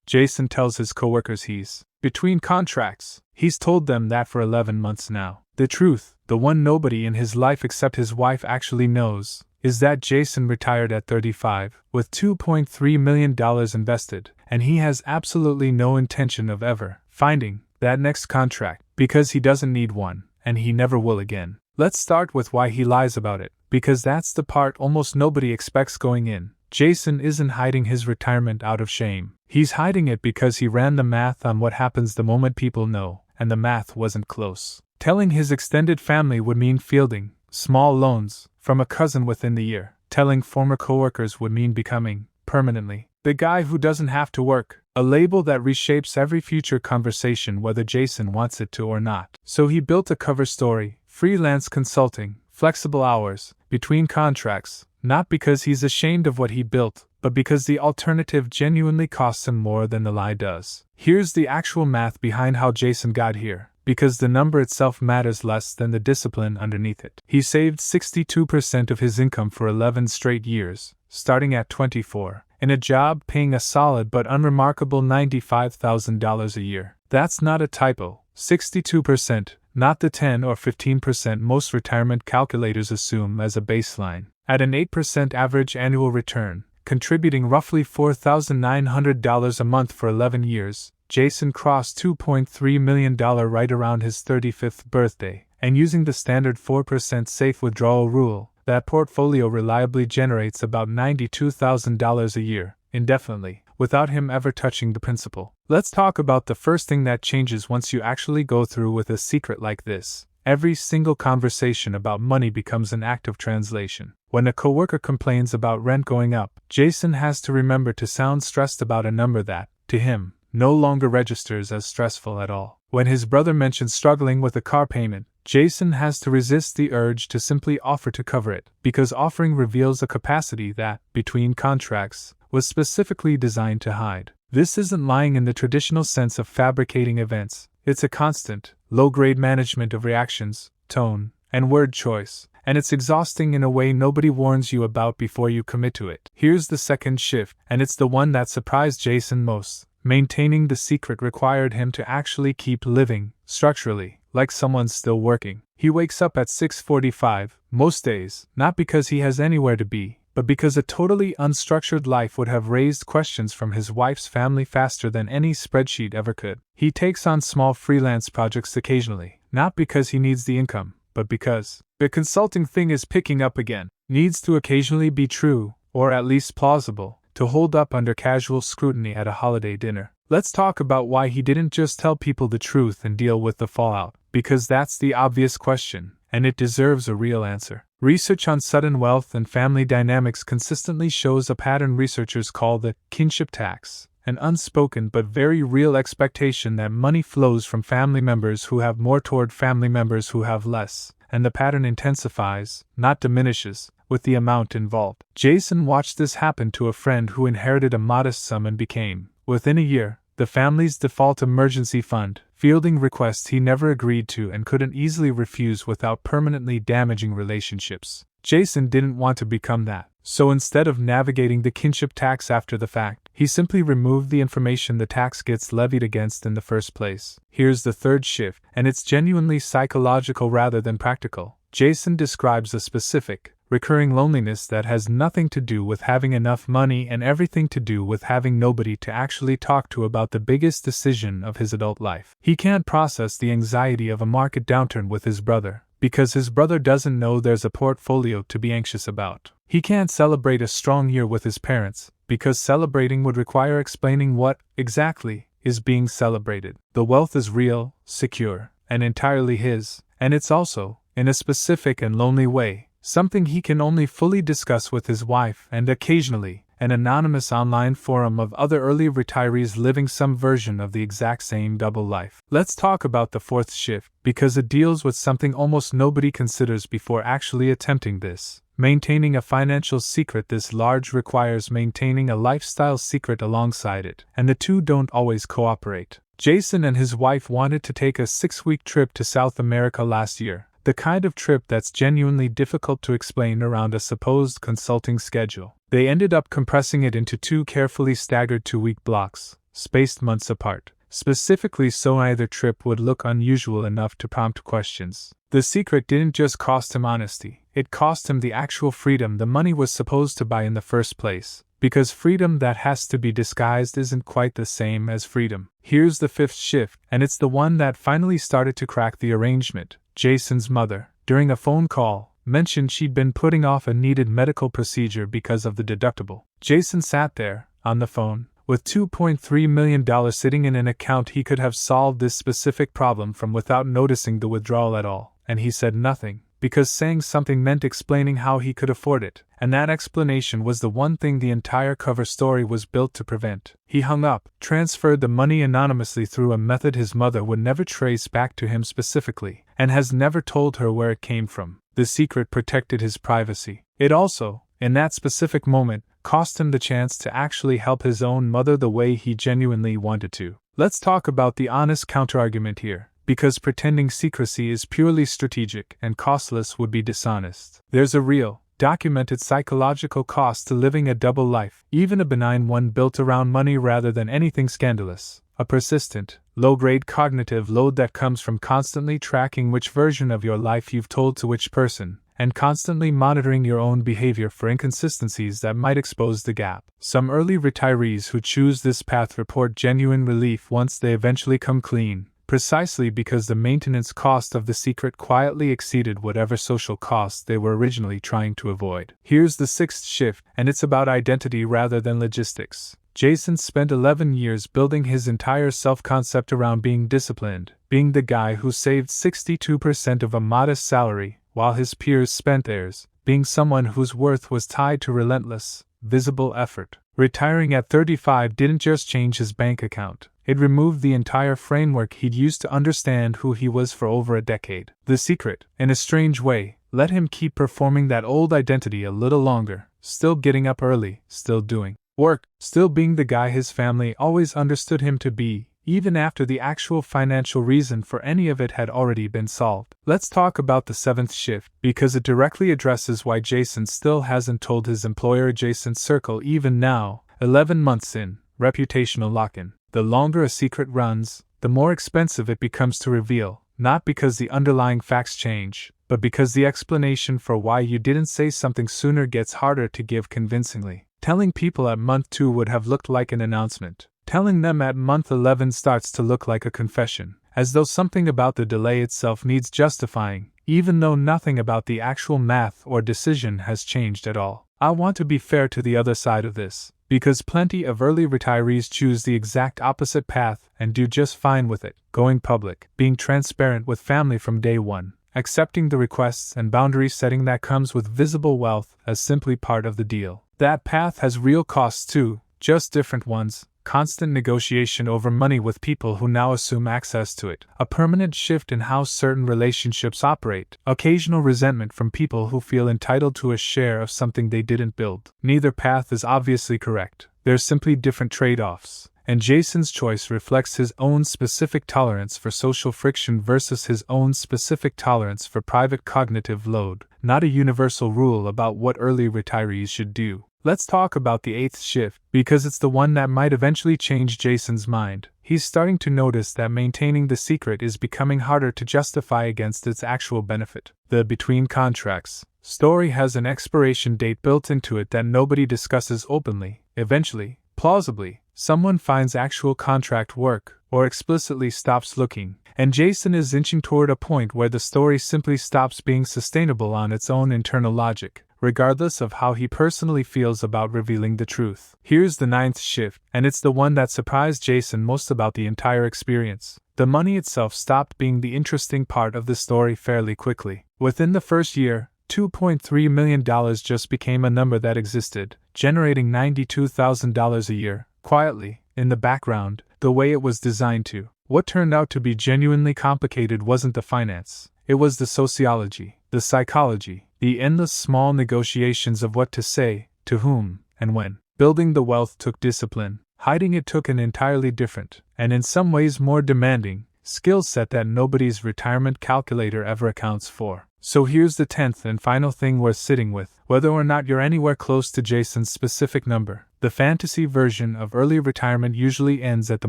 Jason tells his coworkers he's between contracts. He's told them that for 11 months now. The truth, the one nobody in his life except his wife actually knows, is that Jason retired at 35, with $2.3 million invested, and he has absolutely no intention of ever finding that next contract, because he doesn't need one, and he never will again. Let's start with why he lies about it, because that's the part almost nobody expects going in. Jason isn't hiding his retirement out of shame. He's hiding it because he ran the math on what happens the moment people know, and the math wasn't close. Telling his extended family would mean fielding small loans from a cousin within the year. Telling former coworkers would mean becoming, permanently, the guy who doesn't have to work, a label that reshapes every future conversation whether Jason wants it to or not. So he built a cover story, freelance consulting, flexible hours, between contracts, not because he's ashamed of what he built, but because the alternative genuinely costs him more than the lie does. Here's the actual math behind how Jason got here, because the number itself matters less than the discipline underneath it. He saved 62% of his income for 11 straight years, starting at 24, in a job paying a solid but unremarkable $95,000 a year. That's not a typo. 62%, not the 10 or 15% most retirement calculators assume as a baseline. At an 8% average annual return, contributing roughly $4,900 a month for 11 years, Jason crossed $2.3 million right around his 35th birthday, and using the standard 4% safe withdrawal rule, that portfolio reliably generates about $92,000 a year, indefinitely, without him ever touching the principal. Let's talk about the first thing that changes once you actually go through with a secret like this. Every single conversation about money becomes an act of translation. When a coworker complains about rent going up, Jason has to remember to sound stressed about a number that, to him, no longer registers as stressful at all. When his brother mentions struggling with a car payment, Jason has to resist the urge to simply offer to cover it, because offering reveals a capacity that, between contracts, was specifically designed to hide. This isn't lying in the traditional sense of fabricating events. It's a constant, low-grade management of reactions, tone, and word choice, and it's exhausting in a way nobody warns you about before you commit to it. Here's the second shift, and it's the one that surprised Jason most. Maintaining the secret required him to actually keep living, structurally, like someone's still working. He wakes up at 6:45, most days, not because he has anywhere to be, but because a totally unstructured life would have raised questions from his wife's family faster than any spreadsheet ever could. He takes on small freelance projects occasionally, not because he needs the income, but because the consulting thing is picking up again. Needs to occasionally be true, or at least plausible, to hold up under casual scrutiny at a holiday dinner. Let's talk about why he didn't just tell people the truth and deal with the fallout, because that's the obvious question, and it deserves a real answer. Research on sudden wealth and family dynamics consistently shows a pattern researchers call the kinship tax, an unspoken but very real expectation that money flows from family members who have more toward family members who have less, and the pattern intensifies, not diminishes, with the amount involved. Jason watched this happen to a friend who inherited a modest sum and became, within a year, the family's default emergency fund, fielding requests he never agreed to and couldn't easily refuse without permanently damaging relationships. Jason didn't want to become that, so instead of navigating the kinship tax after the fact, he simply removed the information the tax gets levied against in the first place. Here's the third shift, and it's genuinely psychological rather than practical. Jason describes a specific, recurring loneliness that has nothing to do with having enough money and everything to do with having nobody to actually talk to about the biggest decision of his adult life. He can't process the anxiety of a market downturn with his brother, because his brother doesn't know there's a portfolio to be anxious about. He can't celebrate a strong year with his parents, because celebrating would require explaining what, exactly, is being celebrated. The wealth is real, secure, and entirely his, and it's also, in a specific and lonely way, something he can only fully discuss with his wife and occasionally, an anonymous online forum of other early retirees living some version of the exact same double life. Let's talk about the fourth shift, because it deals with something almost nobody considers before actually attempting this. Maintaining a financial secret this large requires maintaining a lifestyle secret alongside it, and the two don't always cooperate. Jason and his wife wanted to take a 6-week trip to South America last year. The kind of trip that's genuinely difficult to explain around a supposed consulting schedule. They ended up compressing it into 2 carefully staggered 2-week blocks, spaced months apart, specifically so neither trip would look unusual enough to prompt questions. The secret didn't just cost him honesty, it cost him the actual freedom the money was supposed to buy in the first place. Because freedom that has to be disguised isn't quite the same as freedom. Here's the fifth shift, and it's the one that finally started to crack the arrangement. Jason's mother, during a phone call, mentioned she'd been putting off a needed medical procedure because of the deductible. Jason sat there, on the phone, with $2.3 million sitting in an account. He could have solved this specific problem from without noticing the withdrawal at all, and he said nothing, because saying something meant explaining how he could afford it, and that explanation was the one thing the entire cover story was built to prevent. He hung up, transferred the money anonymously through a method his mother would never trace back to him specifically, and has never told her where it came from. The secret protected his privacy. It also, in that specific moment, cost him the chance to actually help his own mother the way he genuinely wanted to. Let's talk about the honest counterargument here. Because pretending secrecy is purely strategic and costless would be dishonest. There's a real, documented psychological cost to living a double life, even a benign one built around money rather than anything scandalous. A persistent, low-grade cognitive load that comes from constantly tracking which version of your life you've told to which person, and constantly monitoring your own behavior for inconsistencies that might expose the gap. Some early retirees who choose this path report genuine relief once they eventually come clean, precisely because the maintenance cost of the secret quietly exceeded whatever social costs they were originally trying to avoid. Here's the sixth shift, and it's about identity rather than logistics. Jason spent 11 years building his entire self-concept around being disciplined, being the guy who saved 62% of a modest salary, while his peers spent theirs, being someone whose worth was tied to relentless, visible effort. Retiring at 35 didn't just change his bank account. It removed the entire framework he'd used to understand who he was for over a decade. The secret, in a strange way, let him keep performing that old identity a little longer, still getting up early, still doing work, still being the guy his family always understood him to be, even after the actual financial reason for any of it had already been solved. Let's talk about the seventh shift, because it directly addresses why Jason still hasn't told his employer adjacent circle even now, 11 months in. Reputational lock-in. The longer a secret runs, the more expensive it becomes to reveal, not because the underlying facts change, but because the explanation for why you didn't say something sooner gets harder to give convincingly. Telling people at month 2 would have looked like an announcement. Telling them at month 11 starts to look like a confession, as though something about the delay itself needs justifying, even though nothing about the actual math or decision has changed at all. I want to be fair to the other side of this, because plenty of early retirees choose the exact opposite path and do just fine with it. Going public, being transparent with family from day one, accepting the requests and boundary setting that comes with visible wealth as simply part of the deal. That path has real costs too, just different ones. Constant negotiation over money with people who now assume access to it, a permanent shift in how certain relationships operate, occasional resentment from people who feel entitled to a share of something they didn't build. Neither path is obviously correct, they're simply different trade-offs, and Jason's choice reflects his own specific tolerance for social friction versus his own specific tolerance for private cognitive load, not a universal rule about what early retirees should do. Let's talk about the eighth shift, because it's the one that might eventually change Jason's mind. He's starting to notice that maintaining the secret is becoming harder to justify against its actual benefit. The between contracts story has an expiration date built into it that nobody discusses openly. Eventually, plausibly, someone finds actual contract work, or explicitly stops looking, and Jason is inching toward a point where the story simply stops being sustainable on its own internal logic, regardless of how he personally feels about revealing the truth. Here's the ninth shift, and it's the one that surprised Jason most about the entire experience. The money itself stopped being the interesting part of the story fairly quickly. Within the first year, $2.3 million just became a number that existed, generating $92,000 a year, quietly, in the background, the way it was designed to. What turned out to be genuinely complicated wasn't the finance, it was the sociology, the psychology, the endless small negotiations of what to say, to whom, and when. Building the wealth took discipline, hiding it took an entirely different, and in some ways more demanding, skill set that nobody's retirement calculator ever accounts for. So here's the 10th and final thing worth sitting with. Whether or not you're anywhere close to Jason's specific number, The fantasy version of early retirement usually ends at the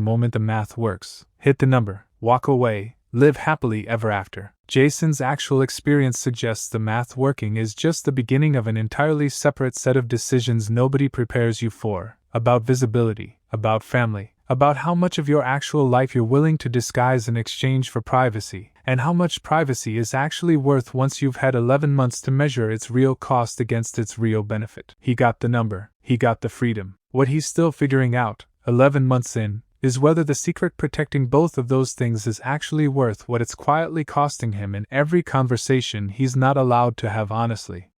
moment the math works. Hit the number, walk away, live happily ever after. Jason's actual experience suggests the math working is just the beginning of an entirely separate set of decisions nobody prepares you for, about visibility, about family, about how much of your actual life you're willing to disguise in exchange for privacy, and how much privacy is actually worth once you've had 11 months to measure its real cost against its real benefit. He got the number, he got the freedom. What he's still figuring out, 11 months in, is whether the secret protecting both of those things is actually worth what it's quietly costing him in every conversation he's not allowed to have honestly.